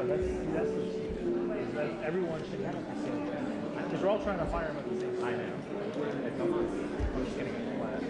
know. Everyone should have it the same time. Because we're all trying to fire them at the same time. I know. I'm just getting it flat.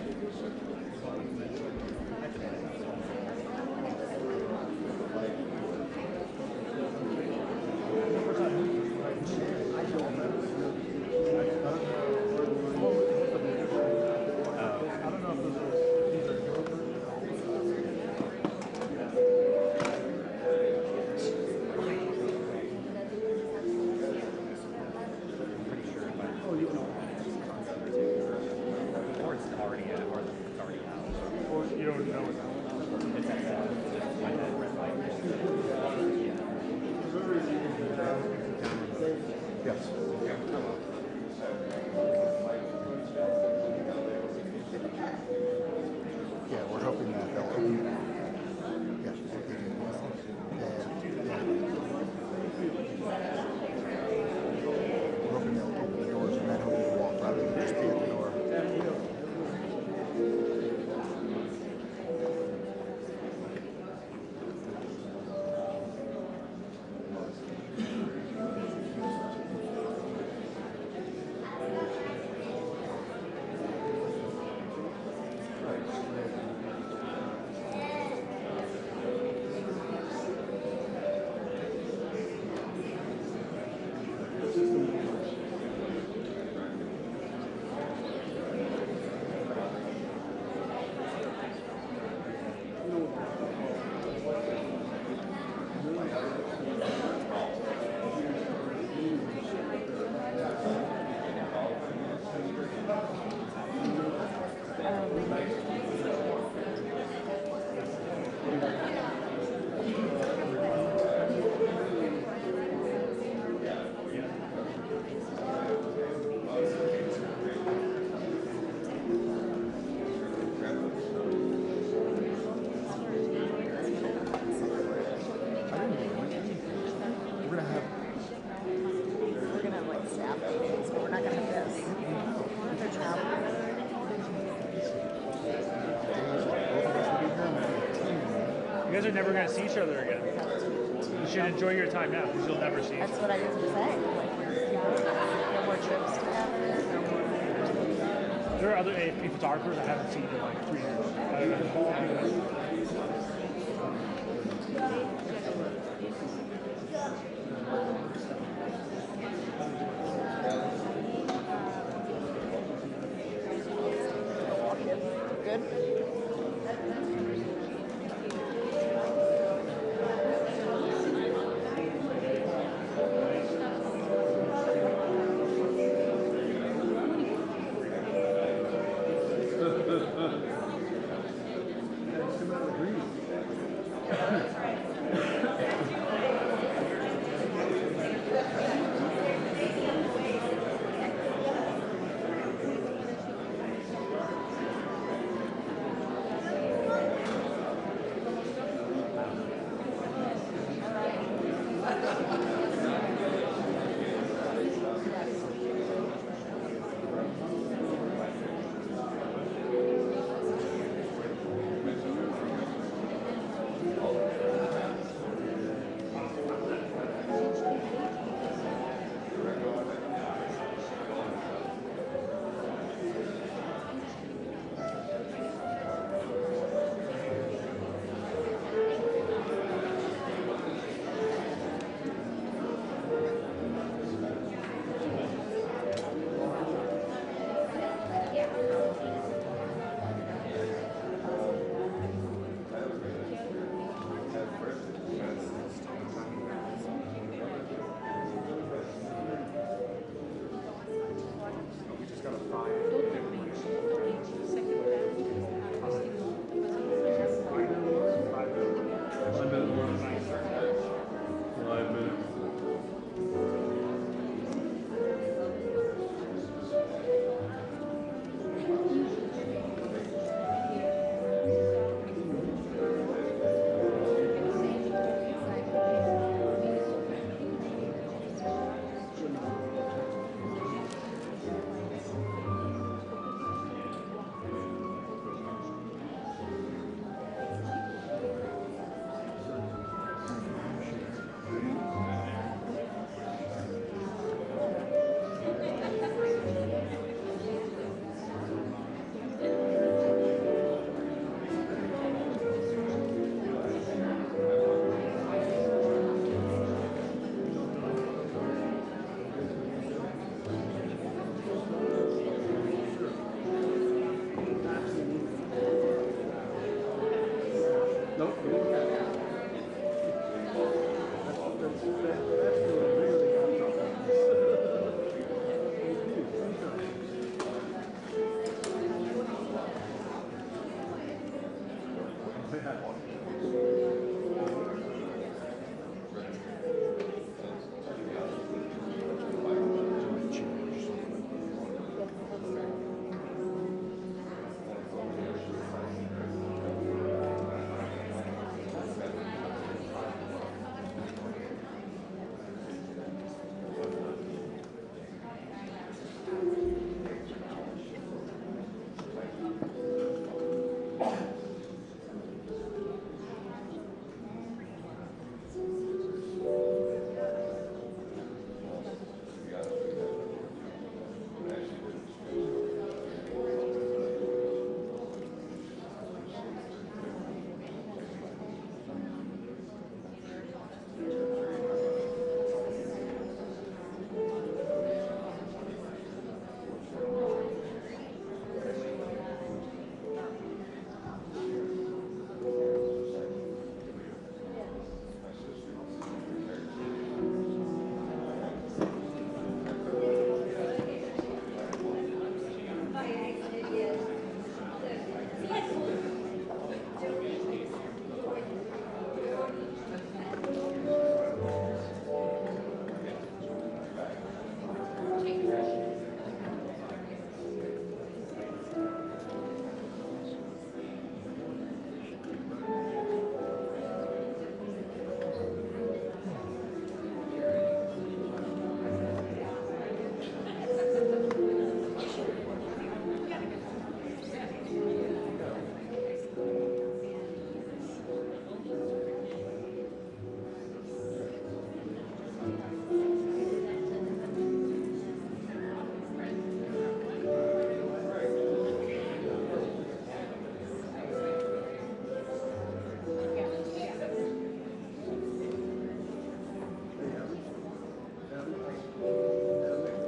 You guys are never going to see each other again. You should enjoy your time now because you'll never see each other. That's what I was saying. No more trips to happen. No more. There are other AFP photographers I haven't seen in like 3 years. Good.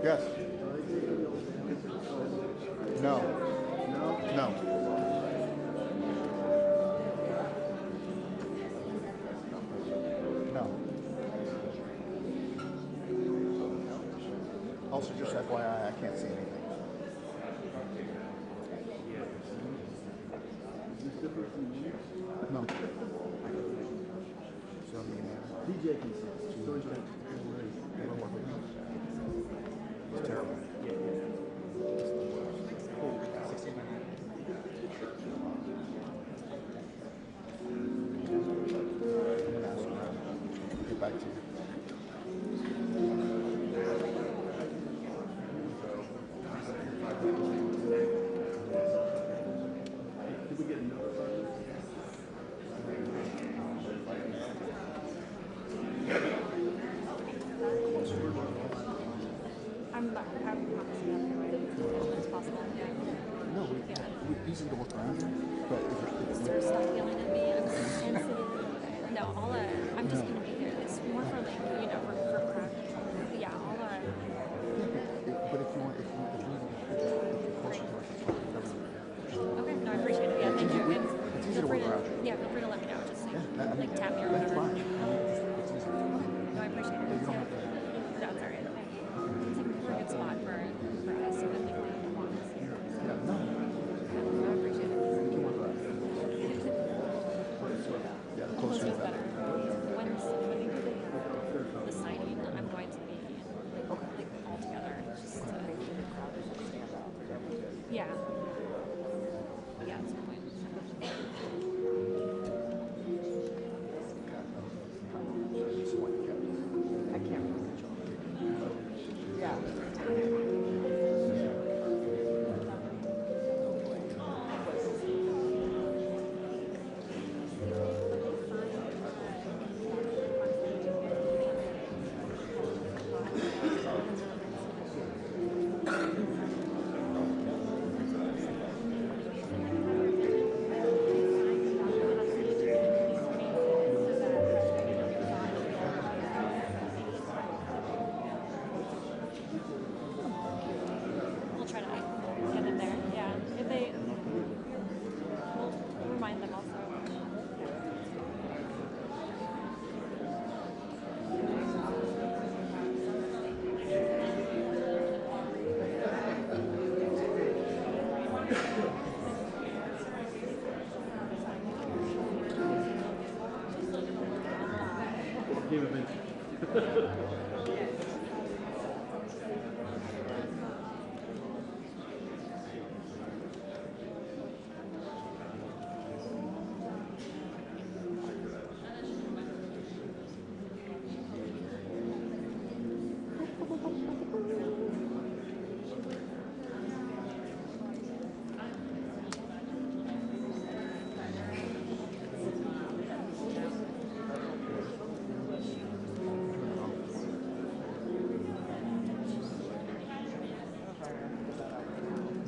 Yes. No. No. No. Also, just FYI, I can't see anything. No. So, DJ can see. It's terrible. Get back to you. Did we get notified? I'm having a conversation as much as possible. Yeah. No, we easy to look around, but if Is there stuff yelling at me? I'm sensitive. No, I'm just gonna be there. It's more for like, for practice. Yeah, but if you want, if you're closer to us, it's fine. okay, no, I appreciate it. Yeah, thank you. It's easy to work around. Yeah, feel free to let me know. Just like tap me or That's whatever. fine. It's easy. No, I appreciate it. You don't have to. No, it's alright. It's like a good spot for us so that like we want to see. Yeah, no. I appreciate it. You can work around. Yeah, the closer the better. When you do the signing, I'm going to be like all together. Just to, yeah. Yeah, at some point. I can't remember. Yeah. became a vintage.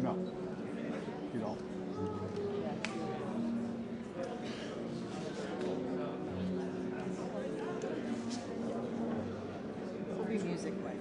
No, you don't. It'll be music way.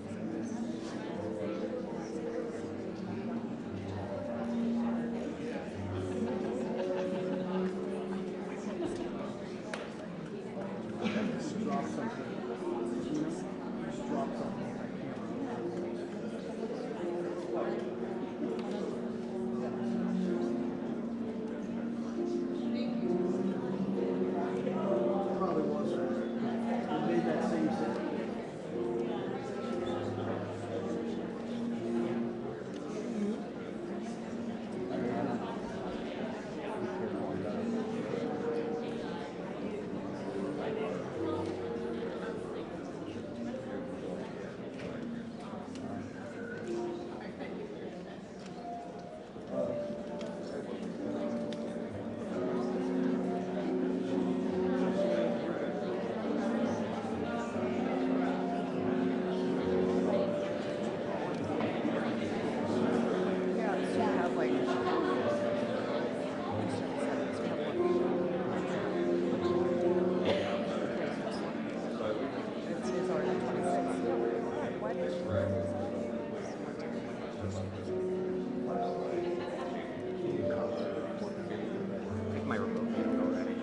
Probably was. It made that same sound. Yeah, so you have like. It's already 26. Why did Take my remote already.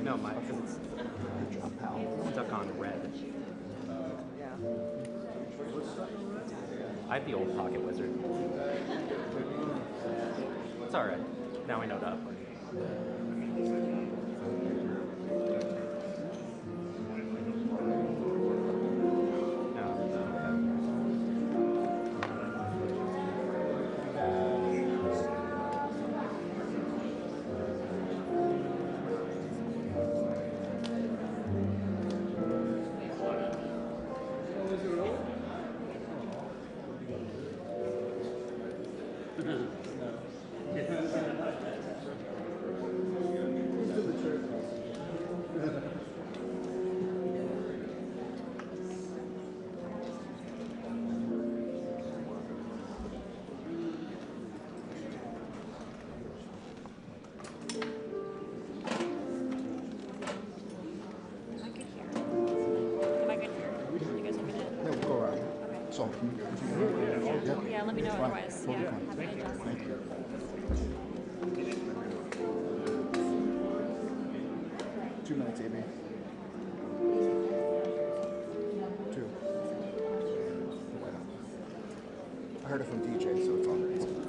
No, my it's stuck on red. Yeah. I have the old Pocket Wizard. It's alright. Now I know to upgrade. Am I good here? Am I good here? You guys want me to? Yeah, we'll go around. Okay. So, Yeah, let me know otherwise. Totally Yeah, fine. have me adjust. Thank you. 2 minutes, AB. 2. I heard it from DJ, so it's on. It's good.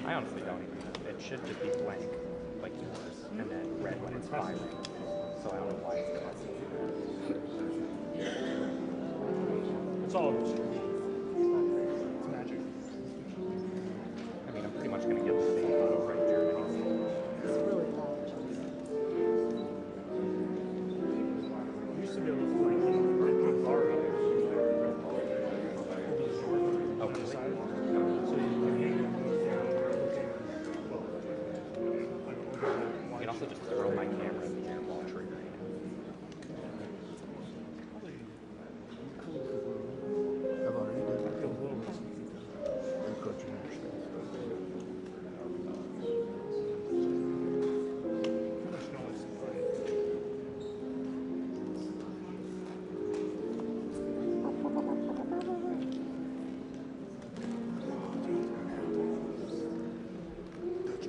I honestly don't even. It should just be blank, like yours, and then red when it's firing. So I don't know why it's constant. It's all it's magic. I mean, I'm pretty much gonna get the same photo right here. It's really loud. You used to be able to like borrow it. Oh, really? So you can hang it. You can also just throw my camera in the air while triggering it. I've already done it. Encroaching into space. Touch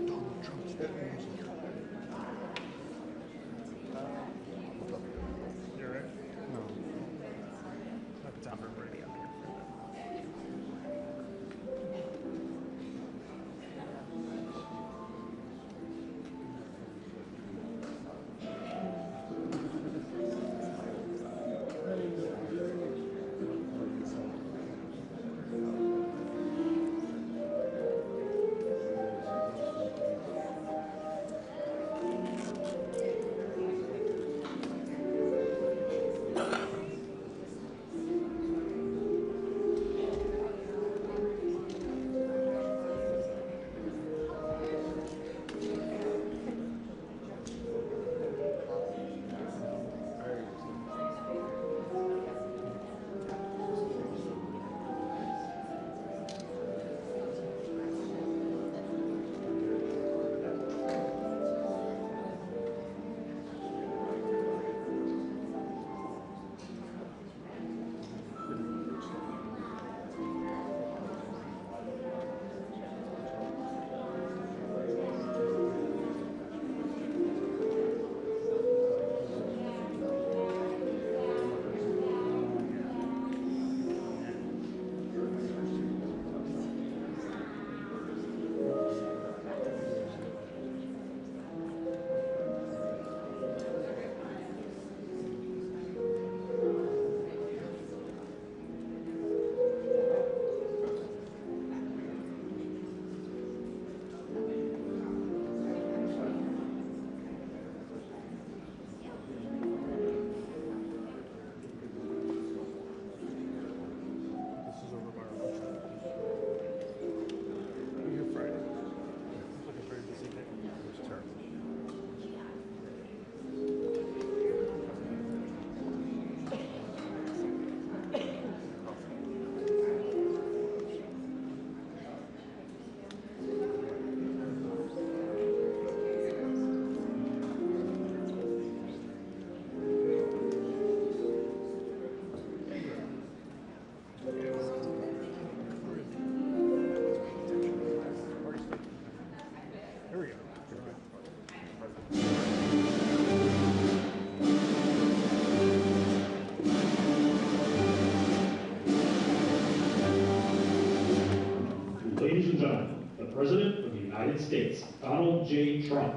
son, the President of the United States, Donald J. Trump.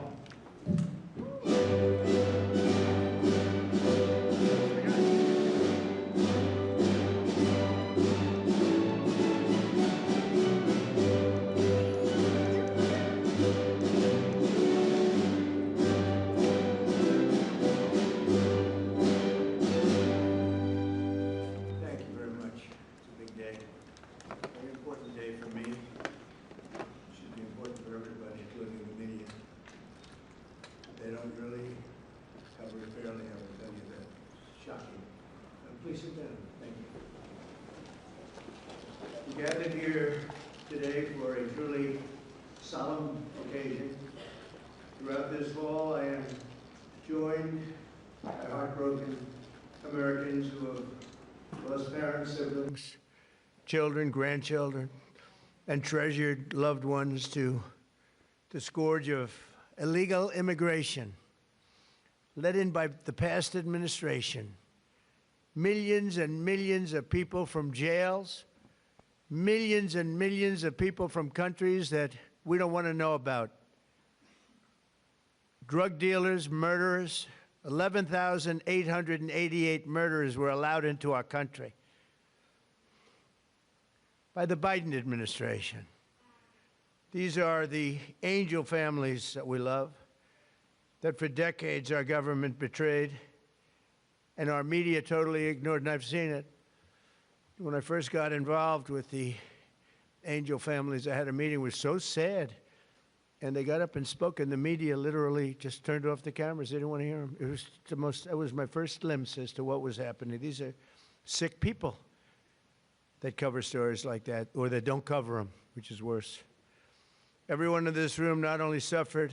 Gathered here today for a truly solemn occasion. Throughout this hall, I am joined by heartbroken Americans who have lost parents, siblings, children, grandchildren, and treasured loved ones to the scourge of illegal immigration led in by the past administration. Millions and millions of people from jails, millions and millions of people from countries that we don't want to know about. Drug dealers, murderers, 11,888 murderers were allowed into our country by the Biden administration. These are the angel families that we love, that for decades our government betrayed and our media totally ignored, and I've seen it. When I first got involved with the angel families, I had a meeting. It was so sad. And they got up and spoke, and the media literally just turned off the cameras. They didn't want to hear them. It was my first glimpse as to what was happening. These are sick people that cover stories like that, or that don't cover them, which is worse. Everyone in this room not only suffered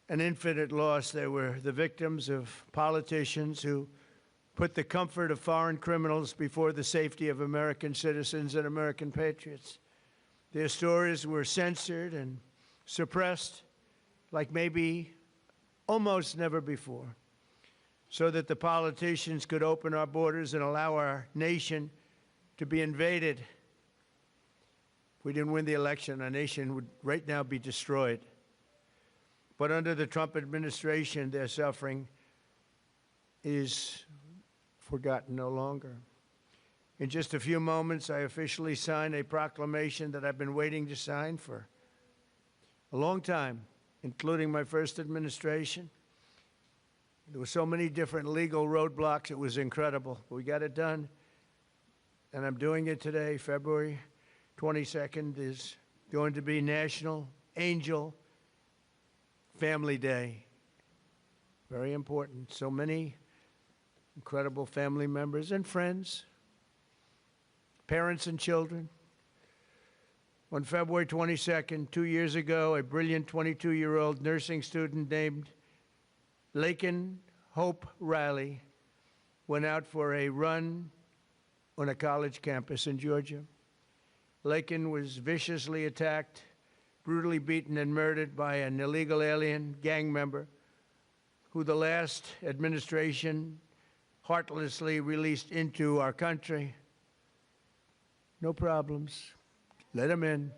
an infinite loss, they were the victims of politicians who put the comfort of foreign criminals before the safety of American citizens and American patriots. Their stories were censored and suppressed like maybe almost never before, so that the politicians could open our borders and allow our nation to be invaded. If we didn't win the election, our nation would right now be destroyed. But under the Trump administration, their suffering is forgotten no longer. In just a few moments, I officially sign a proclamation that I've been waiting to sign for a long time, including my first administration. There were so many different legal roadblocks, it was incredible. But we got it done, and I'm doing it today. February 22nd is going to be National Angel Family Day. Very important. So many incredible family members and friends, parents and children. On February 22nd, 2 years ago, a brilliant 22-year-old nursing student named Laken Hope Riley went out for a run on a college campus in Georgia. Laken was viciously attacked, brutally beaten and murdered by an illegal alien gang member who the last administration heartlessly released into our country. No problems. Let them in.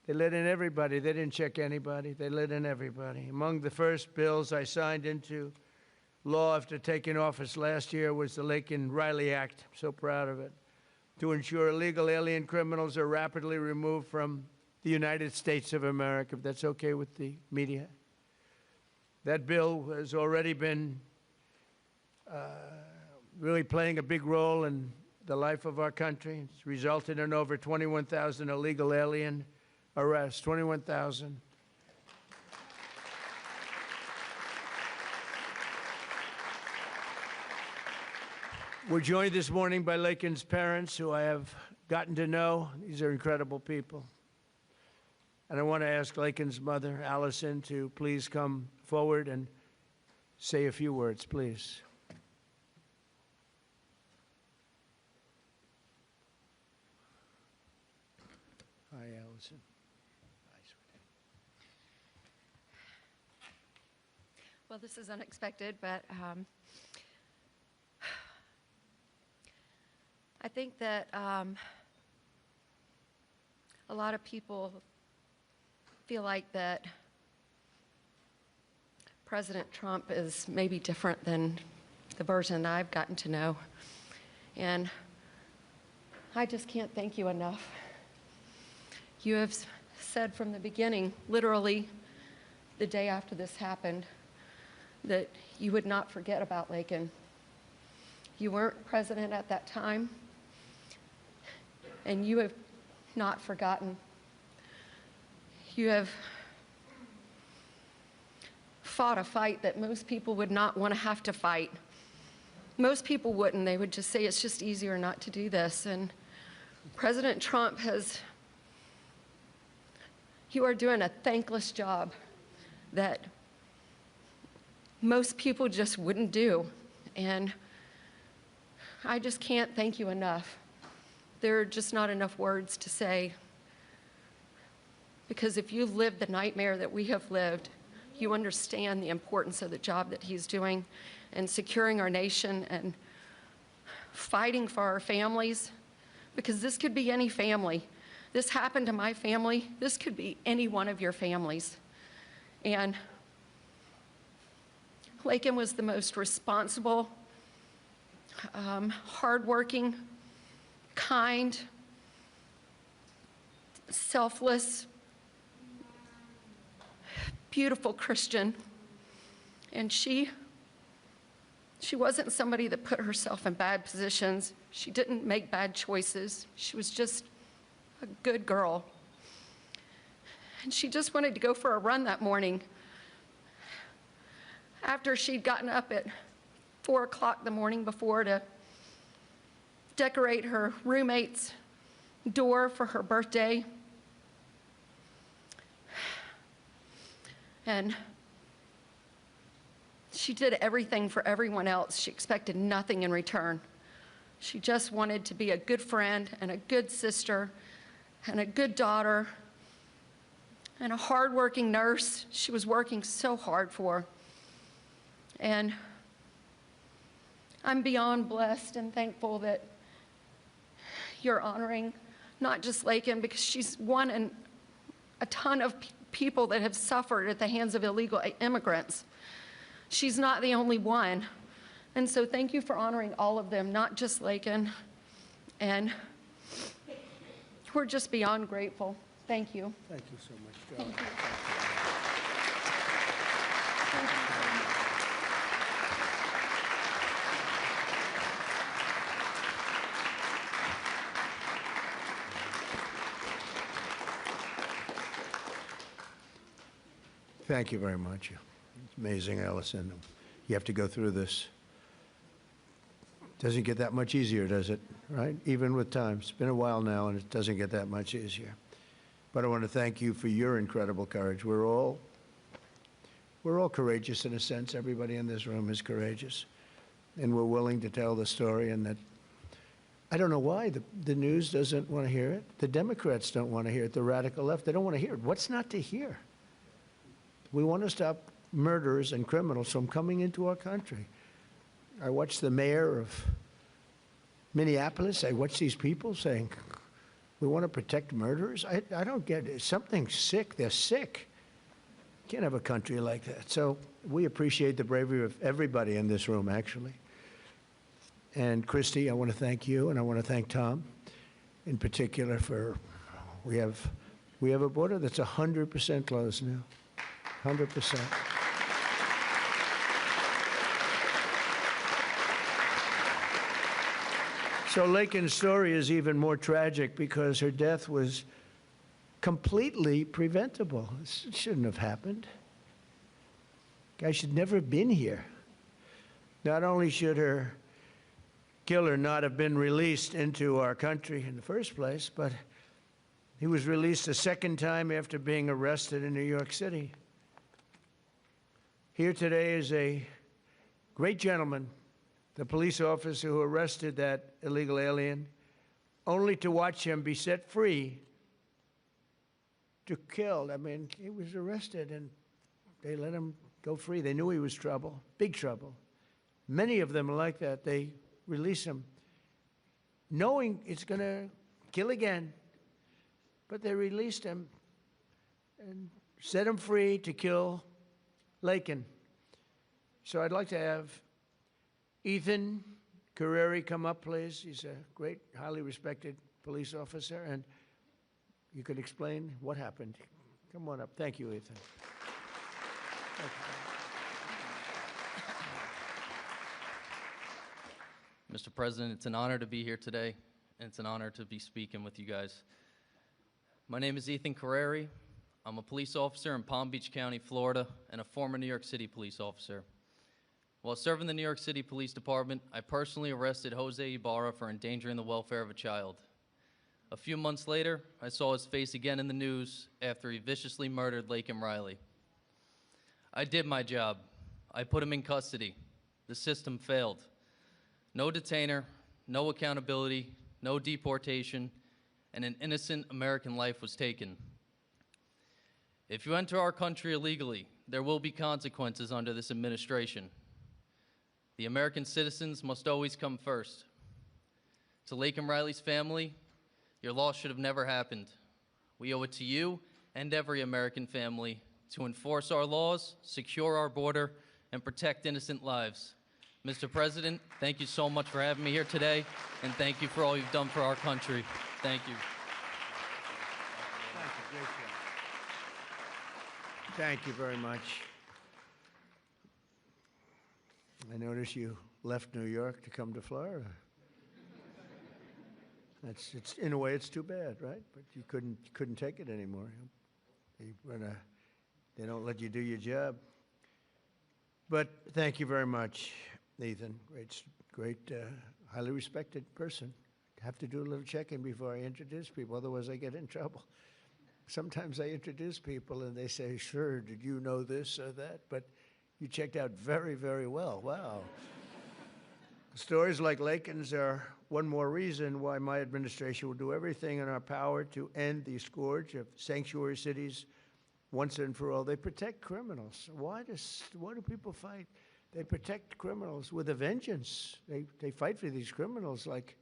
They let in everybody. They didn't check anybody. They let in everybody. Among the first bills I signed into law after taking office last year was the Laken Riley Act. I'm so proud of it. To ensure illegal alien criminals are rapidly removed from the United States of America, if that's okay with the media. That bill has already been really playing a big role in the life of our country. It's resulted in over 21,000 illegal alien arrests, 21,000. We're joined this morning by Laken's parents, who I have gotten to know. These are incredible people. And I want to ask Laken's mother, Allison, to please come forward and say a few words, please. Hi, Allison. Hi, sweetie. Well, this is unexpected, but I think that a lot of people feel like that President Trump is maybe different than the version I've gotten to know. And I just can't thank you enough. You have said from the beginning, literally the day after this happened, that you would not forget about Laken. You weren't president at that time, and you have not forgotten. You have fought a fight that most people would not want to have to fight. Most people wouldn't. They would just say it's just easier not to do this. And President Trump you are doing a thankless job that most people just wouldn't do. And I just can't thank you enough. There are just not enough words to say. Because if you lived the nightmare that we have lived, you understand the importance of the job that he's doing and securing our nation and fighting for our families. Because this could be any family. This happened to my family. This could be any one of your families. And Laken was the most responsible, hardworking, kind, selfless, beautiful Christian. And she wasn't somebody that put herself in bad positions. She didn't make bad choices. She was just a good girl. And she just wanted to go for a run that morning after she'd gotten up at 4 o'clock the morning before to decorate her roommate's door for her birthday. And she did everything for everyone else. She expected nothing in return. She just wanted to be a good friend and a good sister and a good daughter and a hardworking nurse. She was working so hard for. And I'm beyond blessed and thankful that you're honoring not just Laken, because she's one in a ton of people that have suffered at the hands of illegal immigrants. She's not the only one. And so thank you for honoring all of them, not just Laken. And we're just beyond grateful. Thank you. Thank you so much, Joe. Thank you. Thank you very much. It's amazing, Allison. You have to go through this. Doesn't get that much easier, does it? Right? Even with time. It's been a while now, and it doesn't get that much easier. But I want to thank you for your incredible courage. We're all courageous in a sense. Everybody in this room is courageous. And we're willing to tell the story. And that, I don't know why the news doesn't want to hear it. The Democrats don't want to hear it. The radical left, they don't want to hear it. What's not to hear? We want to stop murderers and criminals from coming into our country. I watched the mayor of Minneapolis. I watched these people saying, we want to protect murderers. I don't get it. Something's sick. They're sick. Can't have a country like that. So we appreciate the bravery of everybody in this room, actually. And Christy, I want to thank you, and I want to thank Tom in particular for, we have a border that's 100% closed now. 100%. So Laken's story is even more tragic because her death was completely preventable. It shouldn't have happened. Guy should never have been here. Not only should her killer not have been released into our country in the first place, but he was released a second time after being arrested in New York City. Here today is a great gentleman, the police officer who arrested that illegal alien, only to watch him be set free to kill. I mean, he was arrested and they let him go free. They knew he was trouble, big trouble. Many of them are like that. They release him knowing it's going to kill again. but they released him and set him free to kill Laken. So I'd like to have Ethan Carreri come up, please. He's a great, highly respected police officer, and you could explain what happened. Come on up. Thank you, Ethan. Thank you. Mr. President, it's an honor to be here today, and it's an honor to be speaking with you guys. My name is Ethan Carreri. I'm a police officer in Palm Beach County, Florida, and a former New York City police officer. While serving the New York City Police Department, I personally arrested Jose Ibarra for endangering the welfare of a child. A few months later, I saw his face again in the news after he viciously murdered Laken Riley. I did my job. I put him in custody. The system failed. No detainer, no accountability, no deportation, and an innocent American life was taken. If you enter our country illegally, there will be consequences under this administration. The American citizens must always come first. To Laken Riley's family, your loss should have never happened. We owe it to you and every American family to enforce our laws, secure our border, and protect innocent lives. Mr. President, thank you so much for having me here today, and thank you for all you've done for our country. Thank you. Thank you. Great job. Thank you very much. I notice you left New York to come to Florida. It's in a way, it's too bad, right? But you couldn't take it anymore. They don't let you do your job. But thank you very much, Ethan. Great, highly respected person. I have to do a little checking before I introduce people, otherwise I get in trouble. Sometimes I introduce people and they say, "Sir, did you know this or that?" But you checked out very, very well. Wow. Stories like Laken's are one more reason why my administration will do everything in our power to end the scourge of sanctuary cities once and for all. They protect criminals. Why do people fight? They protect criminals with a vengeance. They fight for these criminals like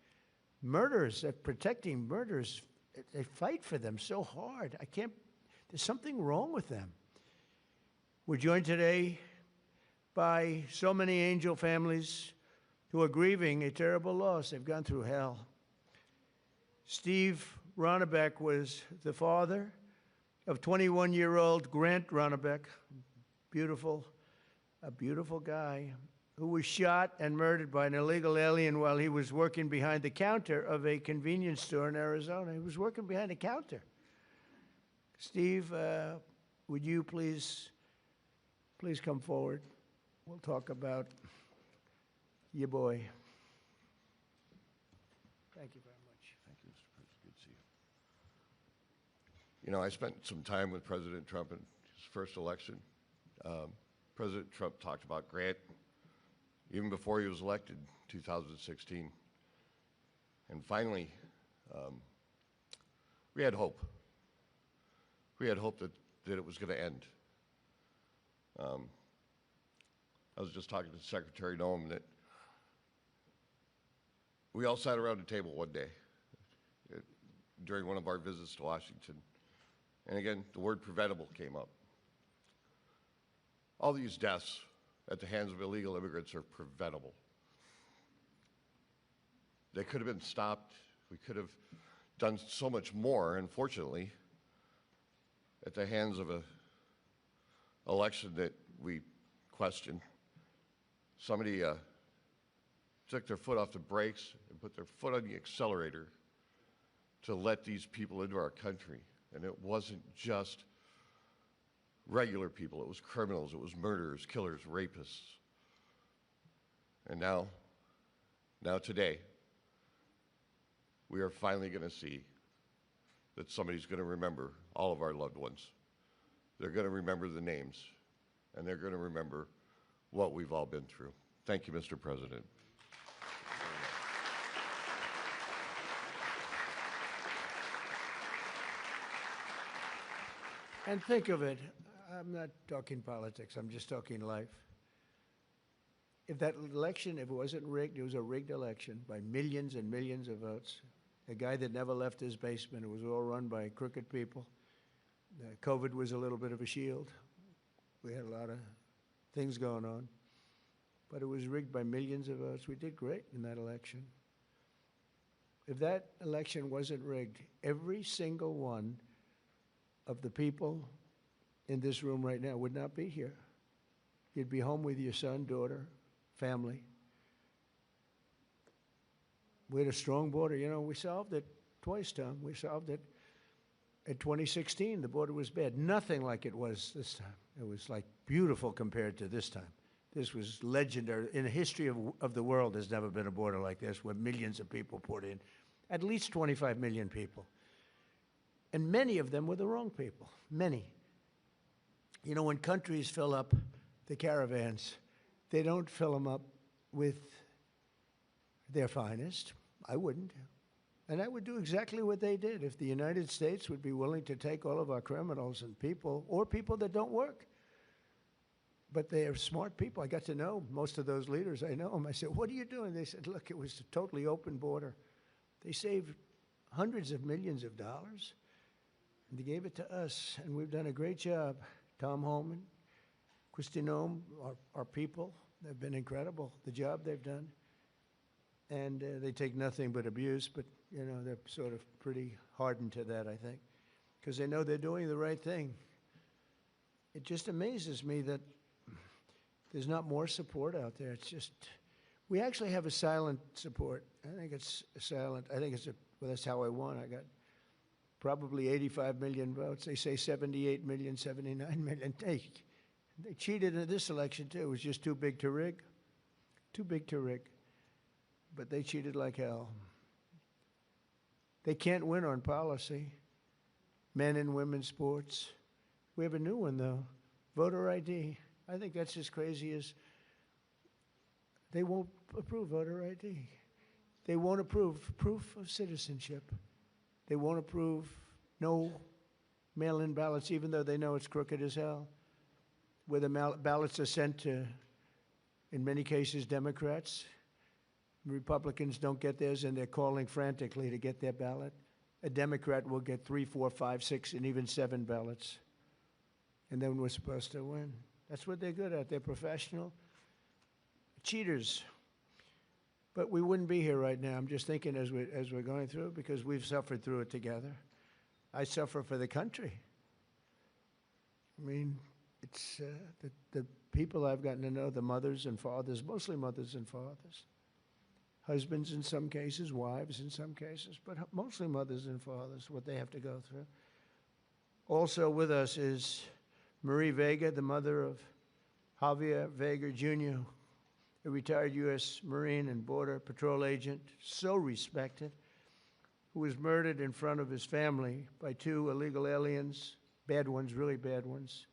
murderers. They're protecting murderers. They fight for them so hard. There's something wrong with them. We're joined today by so many angel families who are grieving a terrible loss. They've gone through hell. Steve Ronbeck was the father of 21-year-old Grant Ronbeck, a beautiful guy, who was shot and murdered by an illegal alien while he was working behind the counter of a convenience store in Arizona. He was working behind the counter. Steve, would you please come forward? We'll talk about your boy. Thank you very much. Thank you, Mr. President. Good to see you. You know, I spent some time with President Trump in his first election. President Trump talked about Grant even before he was elected in 2016. And finally, we had hope. We had hope that it was going to end. I was just talking to Secretary Noem that we all sat around a table one day during one of our visits to Washington. And again, the word preventable came up. All these deaths at the hands of illegal immigrants are preventable. They could have been stopped. We could have done so much more, unfortunately, at the hands of an election that we question. Somebody took their foot off the brakes and put their foot on the accelerator to let these people into our country. And it wasn't just regular people, it was criminals, it was murderers, killers, rapists. And now today, we are finally going to see that somebody's going to remember all of our loved ones. They're going to remember the names, and they're going to remember what we've all been through. Thank you, Mr. President. And think of it, I'm not talking politics, I'm just talking life. If that election, if it wasn't rigged, it was a rigged election by millions and millions of votes. a guy that never left his basement. It was all run by crooked people. COVID was a little bit of a shield. We had a lot of things going on. But it was rigged by millions of votes. We did great in that election. If that election wasn't rigged, every single one of the people in this room right now would not be here. You'd be home with your son, daughter, family. We had a strong border. You know, we solved it twice, Tom. We solved it in 2016. The border was bad. Nothing like it was this time. It was like beautiful compared to this time. This was legendary. In the history of the world, there's never been a border like this where millions of people poured in. At least 25 million people. And many of them were the wrong people. Many. You know, when countries fill up the caravans, they don't fill them up with their finest. I wouldn't. And I would do exactly what they did if the United States would be willing to take all of our criminals and people, or people that don't work. But they are smart people. I got to know most of those leaders. I know them. I said, what are you doing? They said, look, it was a totally open border. They saved hundreds of millions of dollars, and they gave it to us, and we've done a great job. Tom Holman, Christinome, our people, they've been incredible, the job they've done. And they take nothing but abuse, but, you know, they're sort of pretty hardened to that, I think, because they know they're doing the right thing. It just amazes me that there's not more support out there. It's just, we actually have a silent support. I think it's silent. I think it's well, that's how I won. I got probably 85 million votes. They say 78 million, 79 million. They cheated in this election, too. It was just too big to rig. Too big to rig. But they cheated like hell. They can't win on policy. Men and women's sports. We have a new one, though. Voter ID. I think that's as crazy as they won't approve voter ID. They won't approve proof of citizenship. They won't approve no mail-in ballots, even though they know it's crooked as hell. Where the ballots are sent to, in many cases, Democrats. Republicans don't get theirs, and they're calling frantically to get their ballot. A Democrat will get 3, 4, 5, 6, and even 7 ballots. And then we're supposed to win. That's what they're good at. They're professional cheaters. But we wouldn't be here right now. I'm just thinking as we're going through it, because we've suffered through it together. I suffer for the country. I mean, it's the people I've gotten to know, the mothers and fathers, mostly mothers and fathers. Husbands in some cases, wives in some cases, but mostly mothers and fathers, what they have to go through. Also with us is Marie Vega, the mother of Javier Vega Jr., a retired U.S. Marine and Border Patrol agent, so respected, who was murdered in front of his family by 2 illegal aliens, bad ones, really bad ones.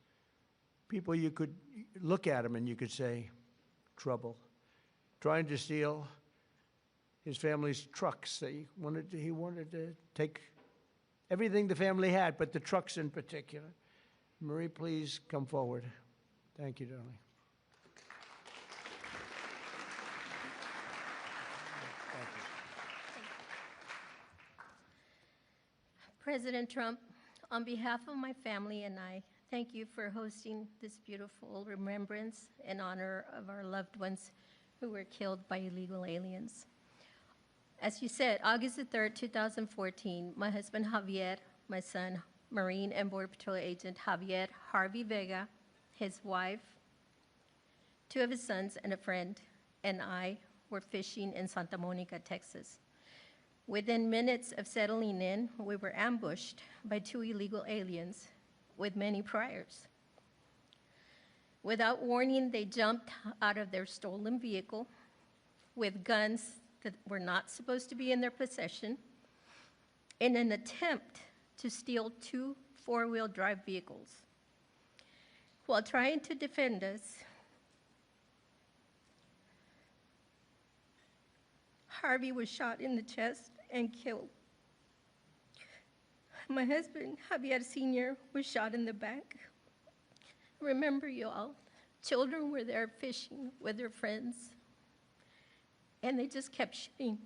People you could look at them and you could say, trouble. Trying to steal his family's trucks. He wanted to take everything the family had, but the trucks in particular. Marie, please come forward. Thank you, darling. President Trump, on behalf of my family and I, thank you for hosting this beautiful remembrance in honor of our loved ones who were killed by illegal aliens. As you said, August the 3rd, 2014, my husband Javier, my son, Marine and Border Patrol agent Javier Harvey Vega, his wife, 2 of his sons and a friend, and I were fishing in Santa Monica, Texas. Within minutes of settling in, we were ambushed by 2 illegal aliens with many priors. Without warning, they jumped out of their stolen vehicle with guns that were not supposed to be in their possession in an attempt to steal 2 4-wheel drive vehicles. While trying to defend us, Harvey was shot in the chest and killed. My husband, Javier Sr., was shot in the back. Remember, y'all, children were there fishing with their friends, and they just kept shooting.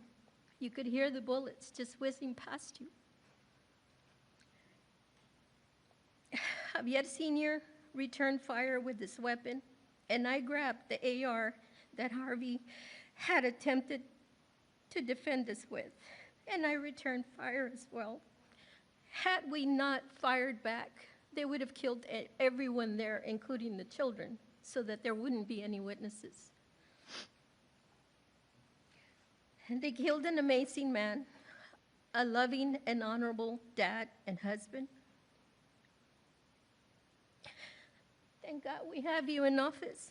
You could hear the bullets just whizzing past you. Javier Sr. returned fire with his weapon, and I grabbed the AR that Harvey had attempted to defend us with, and I returned fire as well. Had we not fired back, they would have killed everyone there, including the children, so that there wouldn't be any witnesses. And they killed an amazing man, a loving and honorable dad and husband. Thank God we have you in office.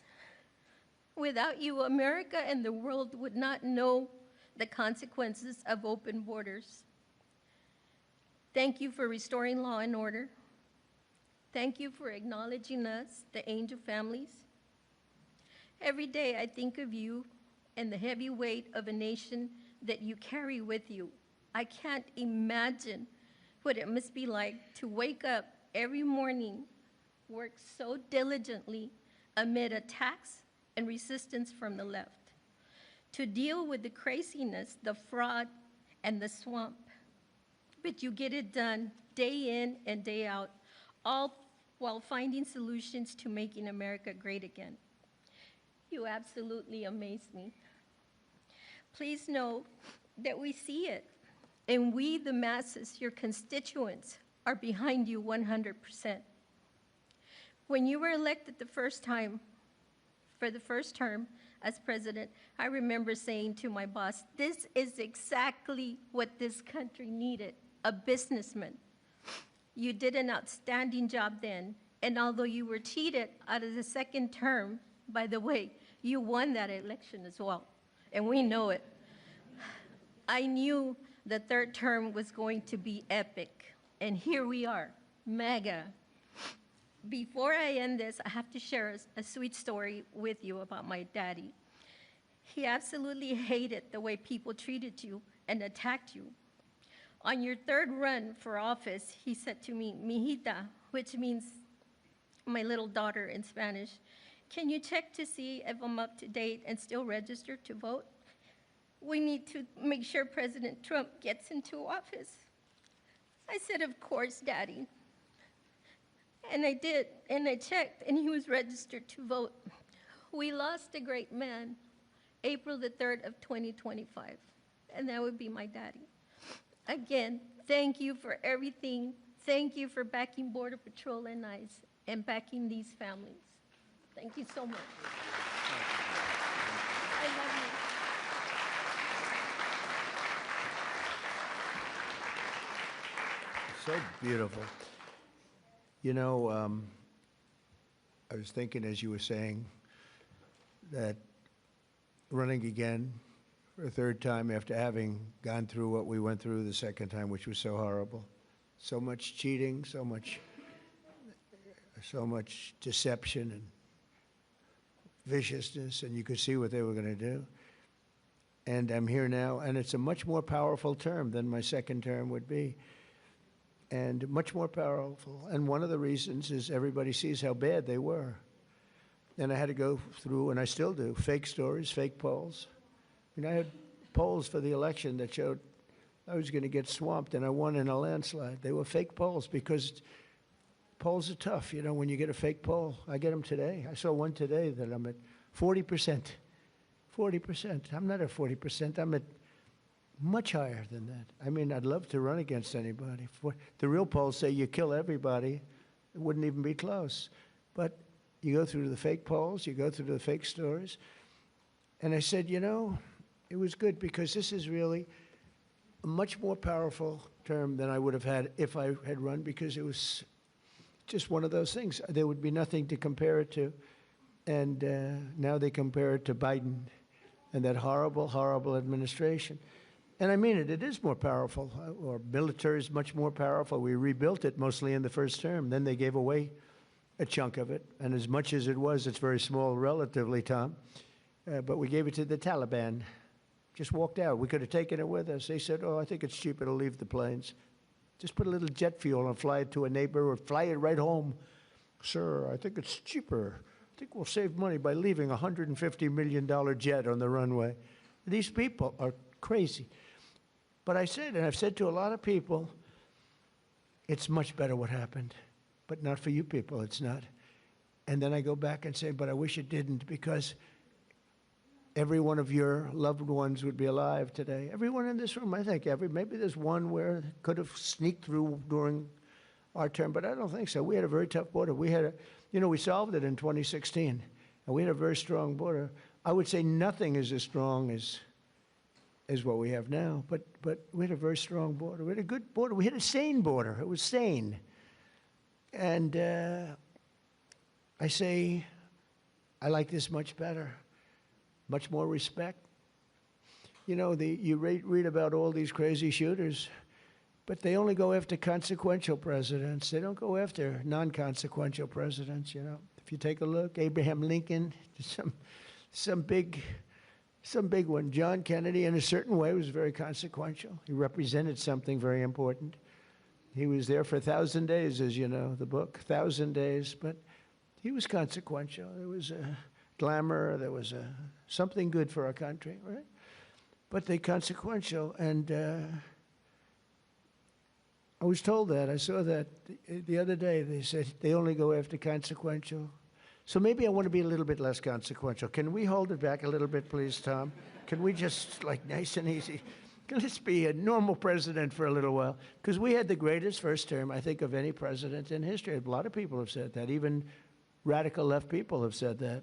Without you, America and the world would not know the consequences of open borders. Thank you for restoring law and order. Thank you for acknowledging us, the angel families. Every day I think of you and the heavy weight of a nation that you carry with you. I can't imagine what it must be like to wake up every morning, work so diligently amid attacks and resistance from the left, to deal with the craziness, the fraud, and the swamp. But you get it done day in and day out, all while finding solutions to making America great again. You absolutely amaze me. Please know that we see it, and we, the masses, your constituents, are behind you 100%. When you were elected the first time, for the first term as president, I remember saying to my boss, this is exactly what this country needed, a businessman. You did an outstanding job then, and although you were cheated out of the second term, by the way, you won that election as well, and we know it. I knew the third term was going to be epic, and here we are, mega. Before I end this, I have to share a sweet story with you about my daddy. He absolutely hated the way people treated you and attacked you. On your third run for office, he said to me, "Mijita," which means my little daughter in Spanish, "Can you check to see if I'm up to date and still registered to vote? We need to make sure President Trump gets into office." I said, "Of course, Daddy." And I did, and I checked, and he was registered to vote. We lost a great man, April the 3rd of 2025, and that would be my daddy. Again, thank you for everything. Thank you for backing Border Patrol and ICE and backing these families. Thank you so much. I love you. So beautiful. You know, I was thinking as you were saying that running again for a third time after having gone through what we went through the second time, which was so horrible. So much cheating, so much deception and viciousness, and you could see what they were going to do. And I'm here now, and it's a much more powerful term than my second term would be. And much more powerful. And one of the reasons is everybody sees how bad they were. And I had to go through, and I still do, fake stories, fake polls. I had polls for the election that showed I was going to get swamped, and I won in a landslide. They were fake polls because polls are tough. You know, when you get a fake poll, I get them today. I saw one today that I'm at 40%. 40%. I'm not at 40%. I'm at much higher than that. I mean, I'd love to run against anybody. The real polls say you kill everybody. It wouldn't even be close. But you go through the fake polls, you go through the fake stories. And I said, you know, it was good because this is really a much more powerful term than I would have had if I had run, because it was just one of those things. There would be nothing to compare it to. And now they compare it to Biden and that horrible, horrible administration. And I mean it, it is more powerful. Our military is much more powerful. We rebuilt it mostly in the first term. Then they gave away a chunk of it. And as much as it was, it's very small relatively, Tom. But we gave it to the Taliban. Just walked out. We could have taken it with us. They said, oh, I think it's cheaper to leave the planes. Just put a little jet fuel and fly it to a neighbor or fly it right home. Sir, I think it's cheaper. I think we'll save money by leaving a $150 million jet on the runway. These people are crazy. But I said, and I've said to a lot of people, it's much better what happened, but not for you people, it's not. And then I go back and say, but I wish it didn't, because every one of your loved ones would be alive today. Everyone in this room, I think, maybe there's one where it could have sneaked through during our term, but I don't think so. We had a very tough border. We had we solved it in 2016, and we had a very strong border. I would say nothing is as strong as what we have now, but we had a very strong border. We had a good border. We had a sane border. It was sane. And I say, I like this much better, much more respect. You know, you read about all these crazy shooters, but they only go after consequential presidents. They don't go after non-consequential presidents, you know. If you take a look, Abraham Lincoln, some big one. John Kennedy, in a certain way, was very consequential. He represented something very important. He was there for 1,000 days, as you know, the book, 1,000 days, but he was consequential. There was a glamour, there was something good for our country, right? But they consequential, and I was told that. I saw that the other day. They said they only go after consequential. So maybe I want to be a little bit less consequential. Can we hold it back a little bit, please, Tom? Can we just, like, nice and easy? Let's be a normal president for a little while. Because we had the greatest first term, I think, of any president in history. A lot of people have said that. Even radical left people have said that.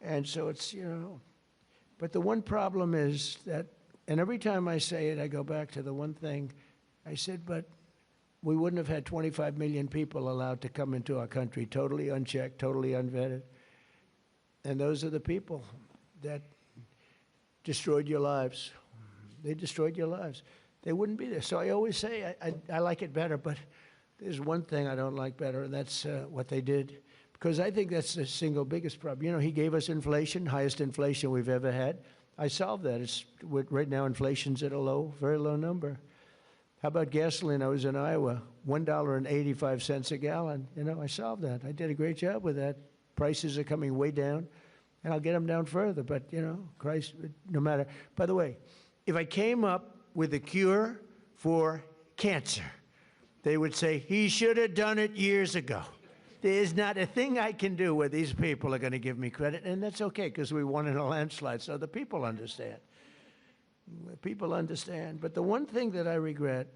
And so it's, you know. But the one problem is that, and every time I say it, I go back to the one thing. I said, but we wouldn't have had 25 million people allowed to come into our country, totally unchecked, totally unvetted. And those are the people that destroyed your lives. They destroyed your lives. They wouldn't be there. So I always say I like it better, but there's one thing I don't like better, and that's what they did. Because I think that's the single biggest problem. You know, he gave us inflation, highest inflation we've ever had. I solved that. Right now, inflation's at a very low number. How about gasoline? I was in Iowa, $1.85 a gallon. You know, I solved that. I did a great job with that. Prices are coming way down, and I'll get them down further. But, you know, Christ, no matter. By the way, if I came up with a cure for cancer, they would say, he should have done it years ago. There's not a thing I can do where these people are going to give me credit, and that's okay, because we won in a landslide, so the people understand. People understand. But the one thing that I regret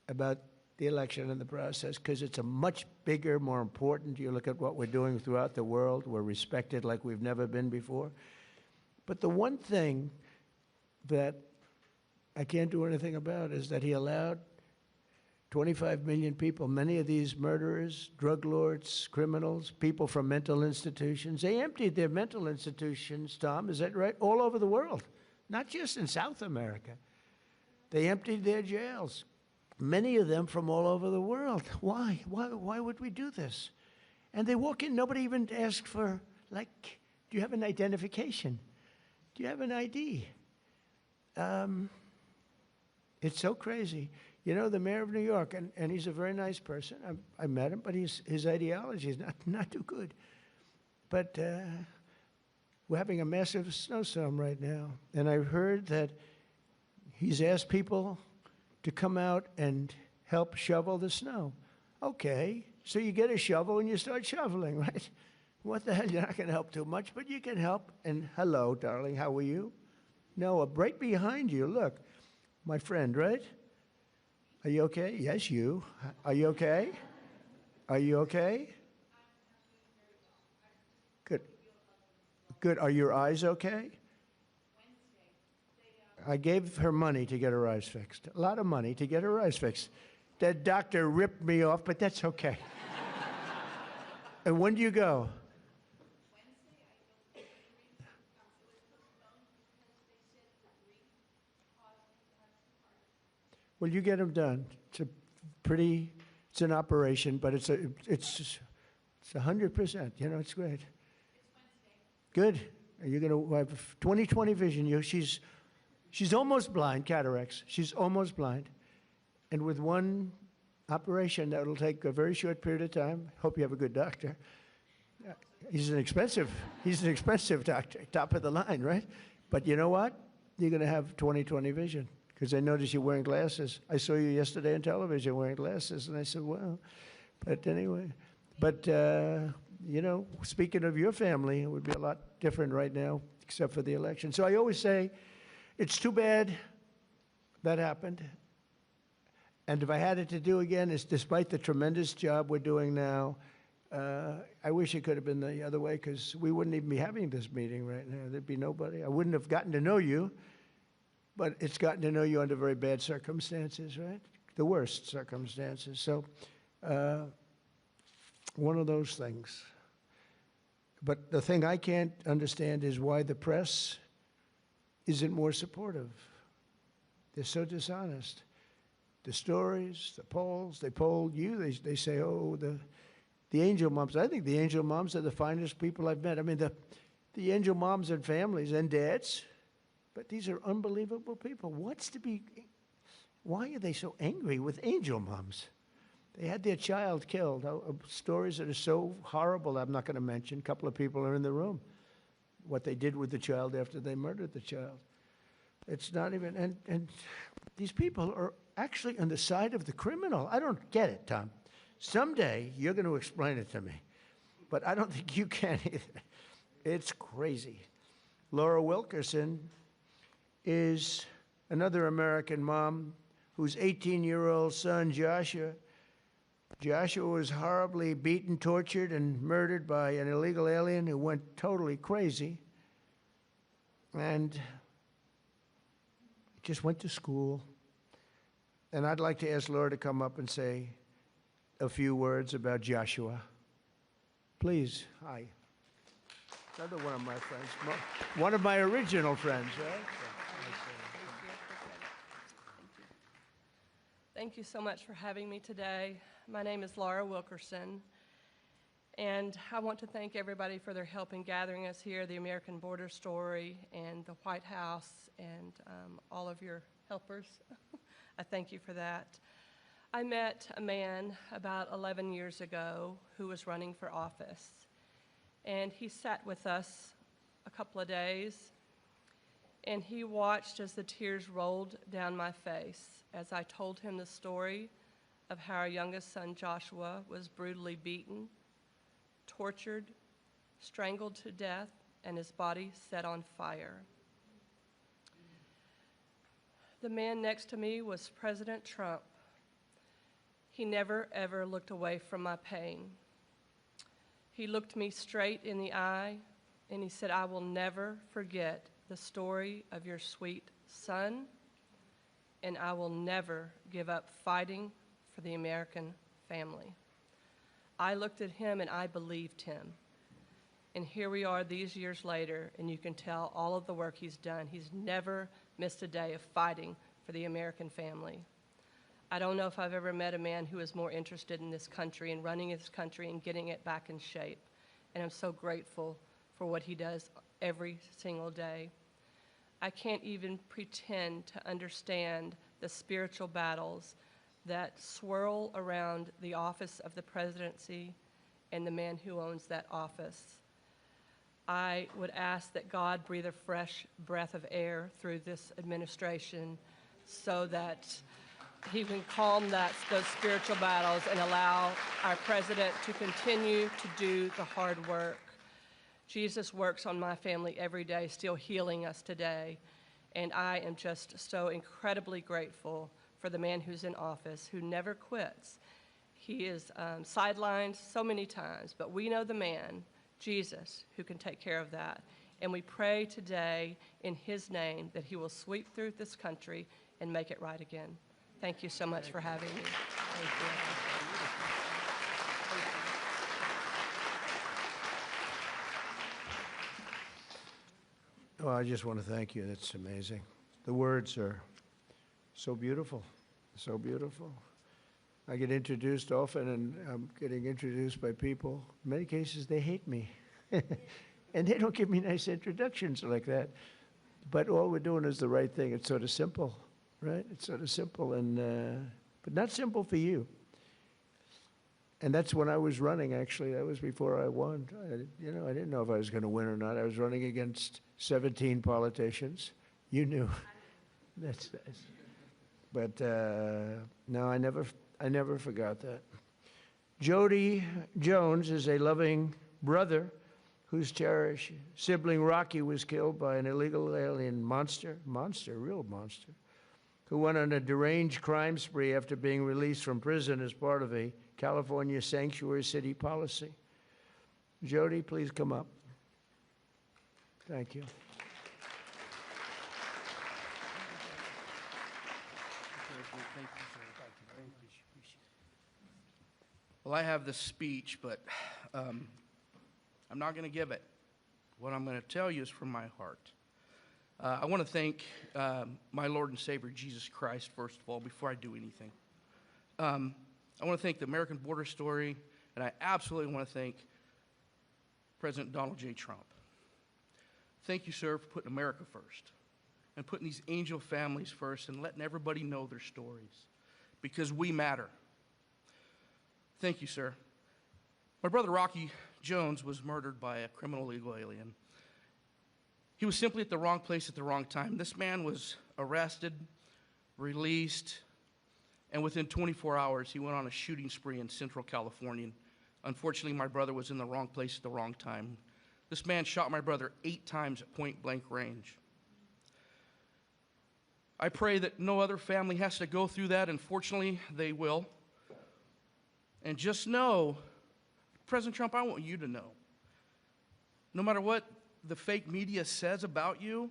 about the election and the process, because it's a much bigger, more important, you look at what we're doing throughout the world, we're respected like we've never been before. But the one thing that I can't do anything about is that he allowed 25 million people, many of these murderers, drug lords, criminals, people from mental institutions. They emptied their mental institutions, Tom, is that right? All over the world. Not just in South America. They emptied their jails, many of them from all over the world. Why? Why would we do this? And they walk in, nobody even asked for, like, do you have an identification? Do you have an ID? It's so crazy. You know, the mayor of New York, and he's a very nice person. I met him, but his ideology is not too good. But we're having a massive snowstorm right now, and I heard that he's asked people to come out and help shovel the snow. Okay, so you get a shovel and you start shoveling, right? What the hell, you're not going to help too much, but you can help. And hello, darling, how are you? No, right behind you, look, my friend, right? Are you okay? Yes, you. Are you okay? Are you okay? Good. Good. Are your eyes okay? I gave her money to get her eyes fixed. A lot of money to get her eyes fixed. That doctor ripped me off, but that's okay. And when do you go? Well, you get them done. It's an operation, but it's 100%. You know, it's great. Good. You're going to have 20/20 vision. She's almost blind, cataracts. She's almost blind. And with one operation, that'll take a very short period of time. Hope you have a good doctor. He's an expensive doctor, top of the line, right? But you know what? You're going to have 20/20 vision, because I noticed you're wearing glasses. I saw you yesterday on television wearing glasses, and I said, well, but anyway. But, you know, speaking of your family, it would be a lot different right now, except for the election. So I always say, it's too bad that happened. And if I had it to do again, it's despite the tremendous job we're doing now, I wish it could have been the other way, because we wouldn't even be having this meeting right now. There'd be nobody. I wouldn't have gotten to know you, but it's gotten to know you under very bad circumstances, right? The worst circumstances. So one of those things. But the thing I can't understand is why the press isn't more supportive. They're so dishonest. The stories, the polls, they polled you. They say, oh, the angel moms. I think the angel moms are the finest people I've met. I mean, the angel moms and families and dads, but these are unbelievable people. Why are they so angry with angel moms? They had their child killed. Stories that are so horrible, I'm not going to mention. A couple of people are in the room. What they did with the child after they murdered the child. It's not even, and these people are actually on the side of the criminal. I don't get it, Tom. Someday, you're going to explain it to me. But I don't think you can either. It's crazy. Laura Wilkerson is another American mom whose 18-year-old son, Joshua was horribly beaten, tortured, and murdered by an illegal alien who went totally crazy. And just went to school. And I'd like to ask Laura to come up and say a few words about Joshua. Please, hi. Another one of my friends, one of my original friends, right? Thank you so much for having me today. My name is Laura Wilkerson, and I want to thank everybody for their help in gathering us here, the American Border Story and the White House, and all of your helpers. I thank you for that. I met a man about 11 years ago who was running for office, and he sat with us a couple of days, and he watched as the tears rolled down my face as I told him the story of how our youngest son, Joshua, was brutally beaten, tortured, strangled to death, and his body set on fire. The man next to me was President Trump. He never, ever looked away from my pain. He looked me straight in the eye, and he said, I will never forget the story of your sweet son, and I will never give up fighting for the American family. I looked at him and I believed him. And here we are these years later, and you can tell all of the work he's done. He's never missed a day of fighting for the American family. I don't know if I've ever met a man who is more interested in this country and running this country and getting it back in shape. And I'm so grateful for what he does every single day. I can't even pretend to understand the spiritual battles that swirl around the office of the presidency and the man who owns that office. I would ask that God breathe a fresh breath of air through this administration so that he can calm those spiritual battles and allow our president to continue to do the hard work. Jesus works on my family every day, still healing us today. And I am just so incredibly grateful for the man who's in office, who never quits. He is sidelined so many times, but we know the man, Jesus, who can take care of that. And we pray today in his name that he will sweep through this country and make it right again. Thank you so much for having me. Thank you. Oh, I just want to thank you. That's amazing. The words are so beautiful, so beautiful. I get introduced often, and I'm getting introduced by people. In many cases, they hate me. And they don't give me nice introductions like that. But all we're doing is the right thing. It's sort of simple, right? It's sort of simple, and but not simple for you. And that's when I was running, actually. That was before I won. I didn't know if I was going to win or not. I was running against 17 politicians. You knew. That's nice. But no, I never forgot that. Jody Jones is a loving brother whose cherished sibling Rocky was killed by an illegal alien real monster, who went on a deranged crime spree after being released from prison as part of a California sanctuary city policy. Jody, please come up. Thank you. Well, I have this speech, but I'm not going to give it. What I'm going to tell you is from my heart. I want to thank my Lord and Savior, Jesus Christ, first of all, before I do anything. I want to thank the American Border Story, and I absolutely want to thank President Donald J. Trump. Thank you, sir, for putting America first and putting these angel families first and letting everybody know their stories, because we matter. Thank you, sir. My brother Rocky Jones was murdered by a criminal illegal alien. He was simply at the wrong place at the wrong time. This man was arrested, released, and within 24 hours, he went on a shooting spree in Central California. Unfortunately, my brother was in the wrong place at the wrong time. This man shot my brother 8 times at point-blank range. I pray that no other family has to go through that. Unfortunately, they will. And just know, President Trump, I want you to know, no matter what the fake media says about you,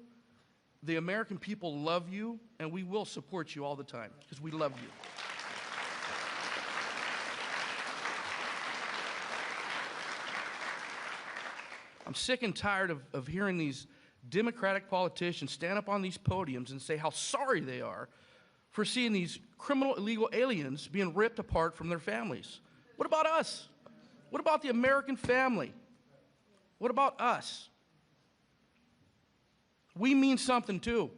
the American people love you, and we will support you all the time, because we love you. I'm sick and tired of hearing these Democratic politicians stand up on these podiums and say how sorry they are for seeing these criminal illegal aliens being ripped apart from their families. What about us? What about the American family? What about us? We mean something too.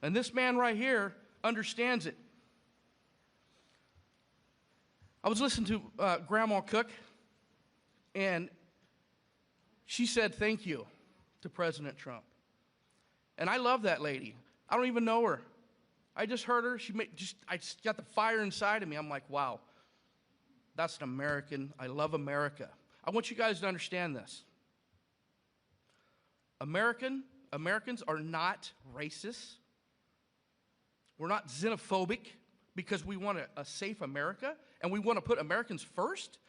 And this man right here understands it. I was listening to Grandma Cook, and she said thank you to President Trump. And I love that lady. I don't even know her. I just heard her. I just got the fire inside of me. I'm like, wow, that's an American. I love America. I want you guys to understand this. Americans are not racist. We're not xenophobic because we want a safe America and we want to put Americans first.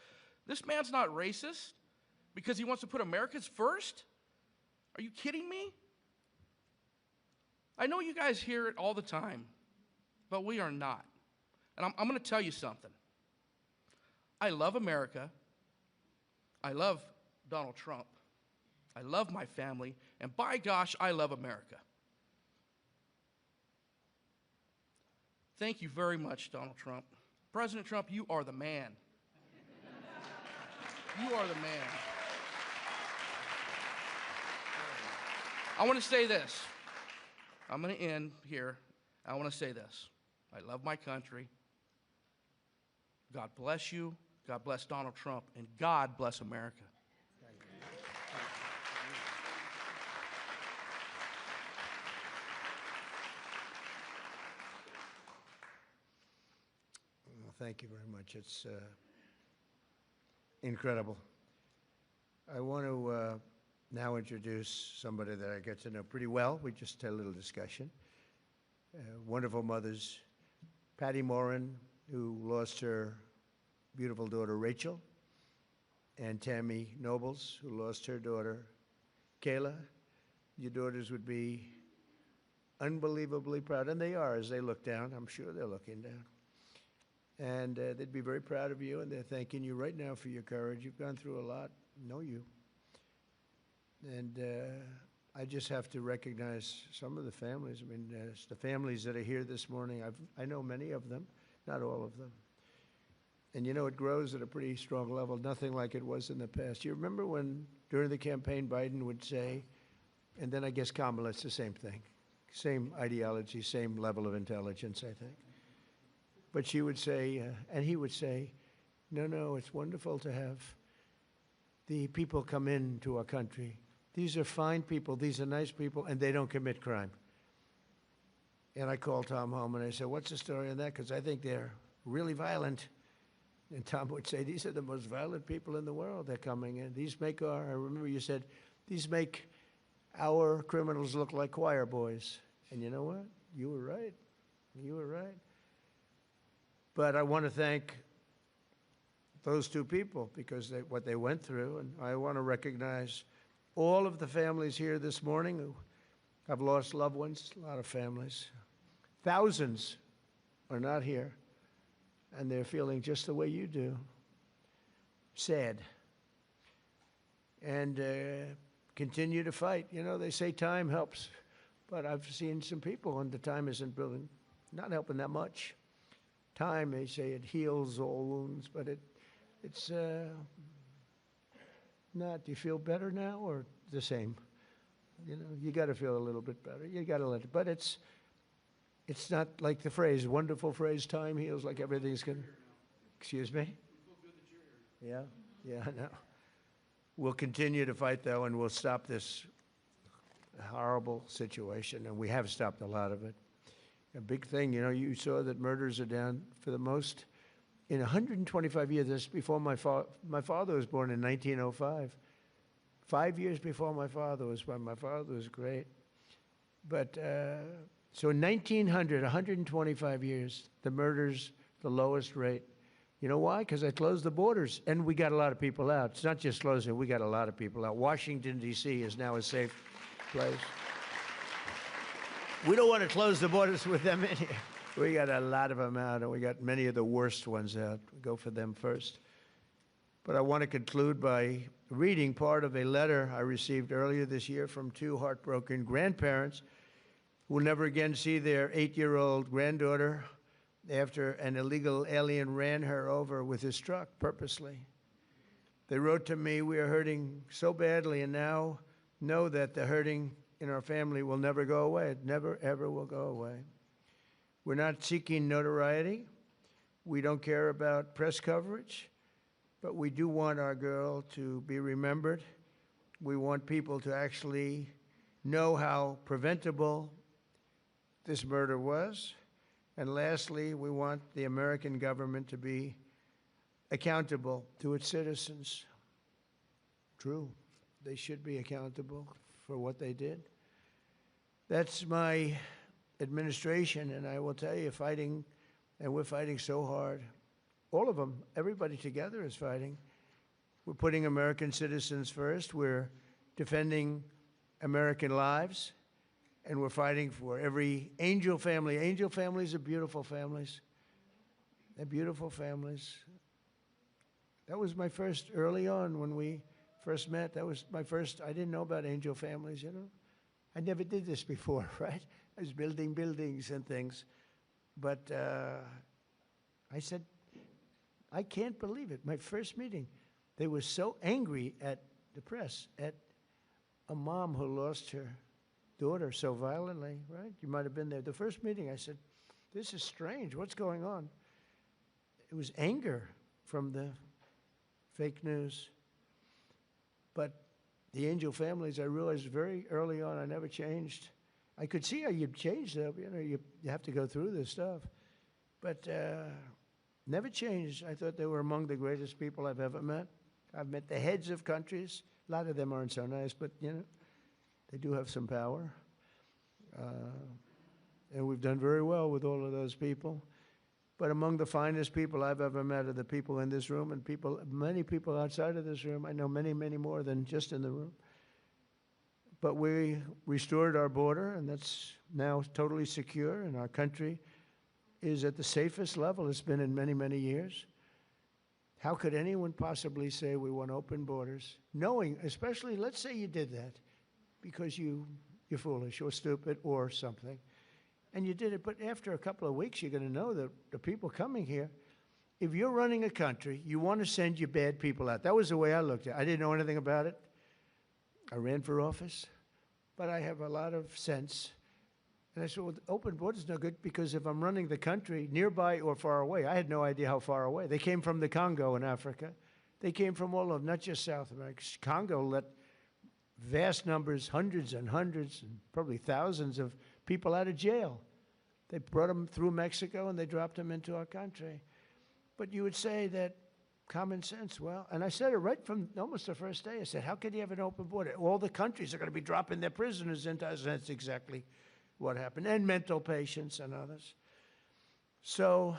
This man's not racist because he wants to put Americans first. Are you kidding me? I know you guys hear it all the time, but we are not. And I'm going to tell you something. I love America. I love Donald Trump. I love my family. And by gosh, I love America. Thank you very much, Donald Trump. President Trump, you are the man. You are the man. I want to say this. I'm going to end here. I want to say this. I love my country. God bless you. God bless Donald Trump. And God bless America. Well, thank you very much. It's incredible. I want to now introduce somebody that I get to know pretty well. We just had a little discussion. Wonderful mothers, Patty Morin, who lost her beautiful daughter Rachel, and Tammy Nobles, who lost her daughter Kayla. Your daughters would be unbelievably proud, and they are as they look down. I'm sure they're looking down. And they'd be very proud of you, and they're thanking you right now for your courage. You've gone through a lot. Know you. And I just have to recognize some of the families. I mean, the families that are here this morning, I know many of them, not all of them. And you know, it grows at a pretty strong level, nothing like it was in the past. You remember when, during the campaign, Biden would say, and then I guess Kamala, it's the same thing, same ideology, same level of intelligence, I think. But she would say, and he would say, no, it's wonderful to have the people come into our country. These are fine people, these are nice people, and they don't commit crime. And I called Tom home and I said, what's the story on that? Because I think they're really violent. And Tom would say, these are the most violent people in the world. They're coming in. These make our, I remember you said, these make our criminals look like choir boys. And you know what? You were right. You were right. But I want to thank those two people because what they went through. And I want to recognize all of the families here this morning who have lost loved ones, a lot of families. Thousands are not here, and they're feeling just the way you do, sad. And continue to fight. You know, they say time helps, but I've seen some people, and the time isn't really, not helping that much. Time, they say it heals all wounds, but it's not. Do you feel better now or the same? You know, you got to feel a little bit better. You got to let it, but it's not like the phrase, wonderful phrase, time heals, like everything's going to, excuse me? Yeah, I know. We'll continue to fight, though, and we'll stop this horrible situation, and we have stopped a lot of it. A big thing, you know, you saw that murders are down for the most in 125 years. This before my father was born in 1905. 5 years before my father was born. My father was great. But so in 1900, 125 years, the murders, the lowest rate. You know why? Because I closed the borders, and we got a lot of people out. It's not just closing, we got a lot of people out. Washington, D.C. is now a safe place. We don't want to close the borders with them in here. We got a lot of them out, and we got many of the worst ones out. We go for them first. But I want to conclude by reading part of a letter I received earlier this year from two heartbroken grandparents who will never again see their 8-year-old granddaughter after an illegal alien ran her over with his truck purposely. They wrote to me, we are hurting so badly and now know that the hurting in our family will never go away. It never, ever will go away. We're not seeking notoriety. We don't care about press coverage, but we do want our girl to be remembered. We want people to actually know how preventable this murder was. And lastly, we want the American government to be accountable to its citizens. True, they should be accountable for what they did. That's my administration, and I will tell you, fighting, and we're fighting so hard. All of them, everybody together is fighting. We're putting American citizens first. We're defending American lives, and we're fighting for every angel family. Angel families are beautiful families. They're beautiful families. That was my first, early on when we first met, that was my first, I didn't know about angel families, you know. I never did this before, right? I was building buildings and things. But I said, I can't believe it. My first meeting, they were so angry at the press, at a mom who lost her daughter so violently, right? You might have been there. The first meeting, I said, this is strange. What's going on? It was anger from the fake news. But the angel families, I realized very early on, I never changed. I could see how you'd change them. You know, you have to go through this stuff. But never changed. I thought they were among the greatest people I've ever met. I've met the heads of countries. A lot of them aren't so nice, but, you know, they do have some power. And we've done very well with all of those people. But among the finest people I've ever met are the people in this room and people, many people outside of this room. I know many, many more than just in the room. But we restored our border, and that's now totally secure, and our country is at the safest level it's been in many, many years. How could anyone possibly say we want open borders, knowing, especially, let's say you did that because you're foolish or stupid or something, and you did it, but after a couple of weeks, you're going to know that the people coming here, if you're running a country, you want to send your bad people out. That was the way I looked at it. I didn't know anything about it. I ran for office, but I have a lot of sense. And I said, well, open borders is no good because if I'm running the country nearby or far away, I had no idea how far away. They came from the Congo in Africa. They came from all of, not just South America. Congo let vast numbers, hundreds and hundreds, and probably thousands of people out of jail. They brought them through Mexico and they dropped them into our country. But you would say that common sense, well, and I said it right from almost the first day. I said, how could you have an open border? All the countries are going to be dropping their prisoners into us. That's exactly what happened. And mental patients and others. So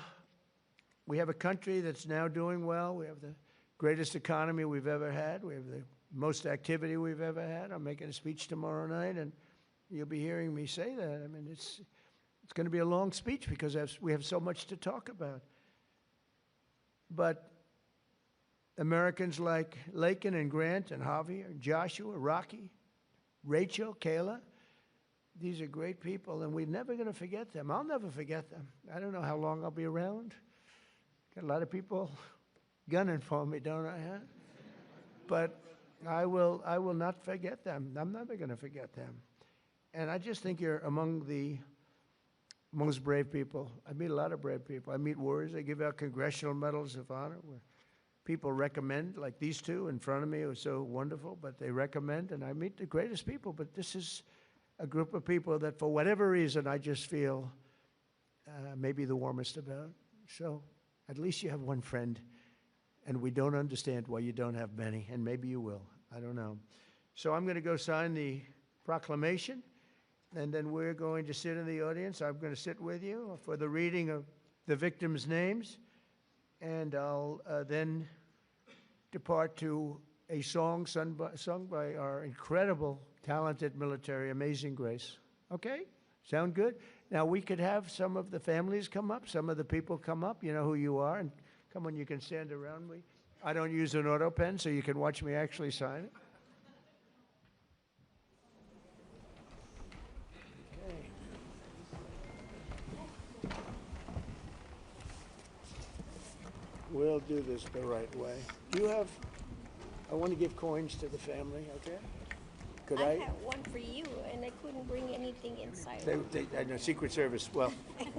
we have a country that's now doing well. We have the greatest economy we've ever had. We have the most activity we've ever had. I'm making a speech tomorrow night, and you'll be hearing me say that. I mean, it's going to be a long speech because we have so much to talk about. But Americans like Laken and Grant and Javier, Joshua, Rocky, Rachel, Kayla, these are great people, and we're never going to forget them. I'll never forget them. I don't know how long I'll be around. Got a lot of people gunning for me, don't I? Huh? But I will not forget them. I'm never going to forget them. And I just think you're among the most brave people. I meet a lot of brave people. I meet warriors. I give out congressional medals of honor where people recommend, like these two in front of me, who are so wonderful, but they recommend, and I meet the greatest people. But this is a group of people that, for whatever reason, I just feel maybe the warmest about. So at least you have one friend, and we don't understand why you don't have many, and maybe you will. I don't know. So I'm going to go sign the proclamation, and then we're going to sit in the audience. I'm going to sit with you for the reading of the victims' names, and I'll then depart to a song sung by our incredible, talented military, Amazing Grace. Okay? Sound good? Now, we could have some of the families come up, some of the people come up. You know who you are, and come on, you can stand around me. I don't use an auto pen, so you can watch me actually sign it. We'll do this the right way. Do you have, I want to give coins to the family, okay? Could I? have one for you, and I couldn't bring anything inside. I know, Secret Service. Well,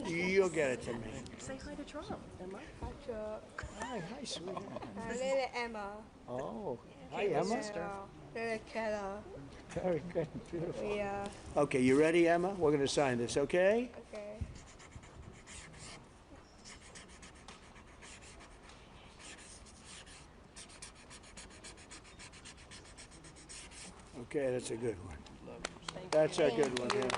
you'll get it to me. Say hi to Trump, Emma. Hi, Chuck. Hi, sweetheart. Little Emma. Oh, hi, Emma. Little Kayla. Very good, beautiful. Yeah. Okay, you ready, Emma? We're going to sign this, okay? Okay. Okay, that's a good one. That's a good one, yeah.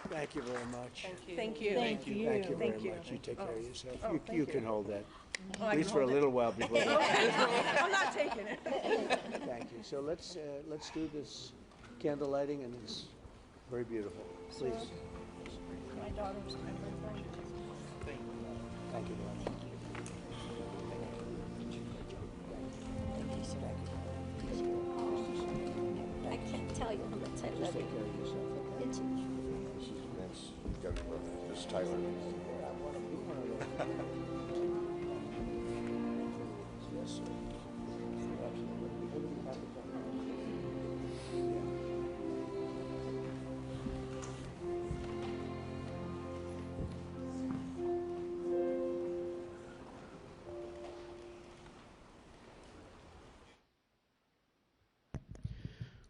Thank you very much. Thank you. Thank you very much. You take care of yourself. You can hold that. At least for a hold it. little while before. I'm not taking it. Thank you. So let's do this candle lighting, and it's very beautiful. Please. My daughter's my friend. Thank you very much. I can't tell you how much I love Take you. care of yourself. It's That's got to go. This Tyler. Yes, sir.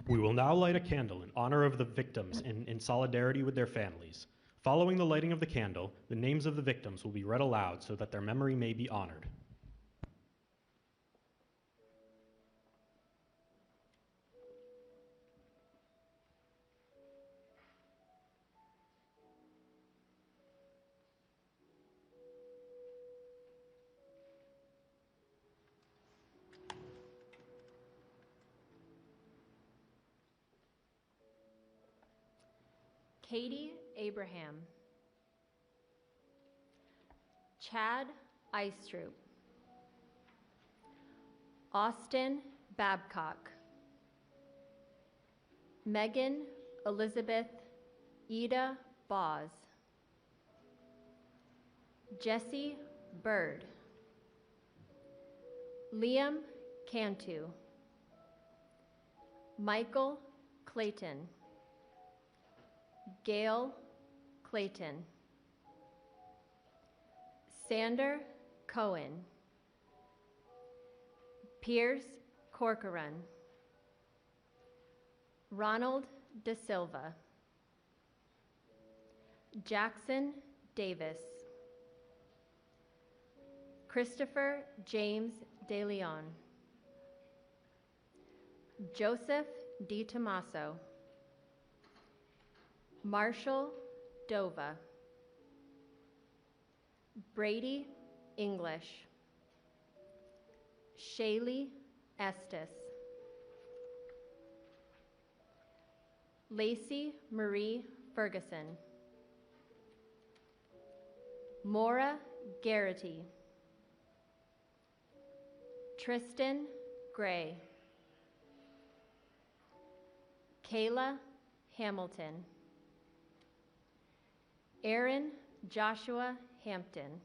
We will now light a candle in honor of the victims and in solidarity with their families. Following the lighting of the candle, the names of the victims will be read aloud so that their memory may be honored. Katie Abraham, Chad Eistrup, Austin Babcock, Megan Elizabeth Ida Boz, Jesse Bird, Liam Cantu, Michael Clayton, Gail Clayton, Sander Cohen, Piers Corcoran, Ronald De Silva, Jackson Davis, Christopher James De Leon, Joseph Di Tommaso, Marshall Dova, Brady English, Shaylee Estes, Lacey Marie Ferguson, Maura Garrity, Tristan Gray, Kayla Hamilton, Aaron Joshua Hampton,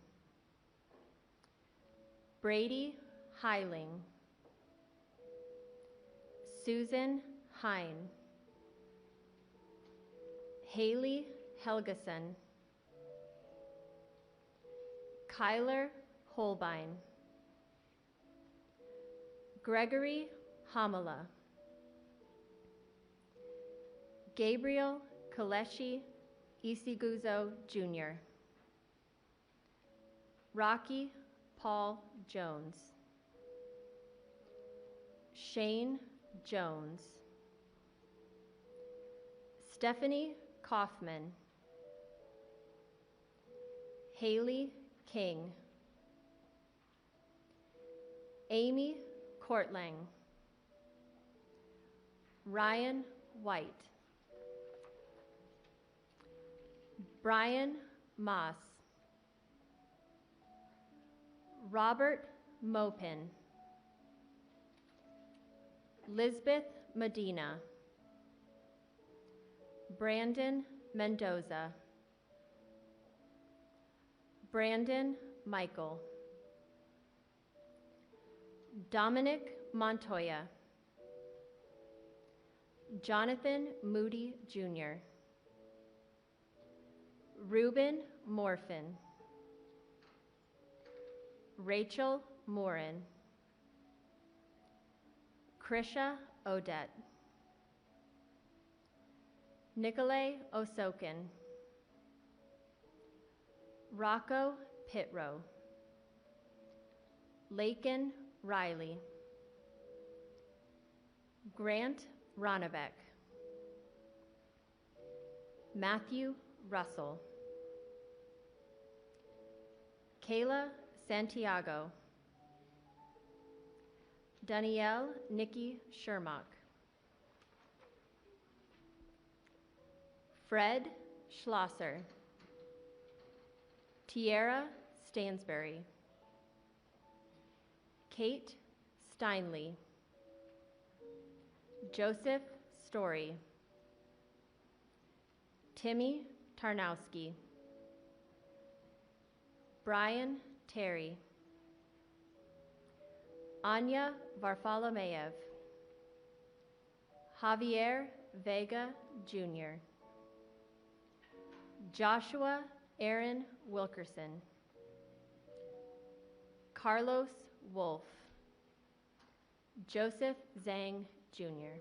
Brady Heiling, Susan Hine, Haley Helgeson, Kyler Holbein, Gregory Hamala, Gabriel Kaleshi Isiguzo Jr., Rocky Paul Jones, Shane Jones, Stephanie Kaufman, Haley King, Amy Courtlang, Ryan White, Brian Moss, Robert Mopin, Lisbeth Medina, Brandon Mendoza, Brandon Michael, Dominic Montoya, Jonathan Moody Jr., Reuben Morfin, Rachel Morin, Krisha Odette, Nicolay Osokin, Rocco Pitro, Laken Riley, Grant Ronnebeck, Matthew Russell, Kayla Santiago, Danielle Nikki Shermock, Fred Schlosser, Tierra Stansberry, Kate Steinley, Joseph Story, Timmy Tarnowski, Brian Terry, Anya Varfolomeyev, Javier Vega Jr., Joshua Aaron Wilkerson, Carlos Wolf, Joseph Zhang Jr.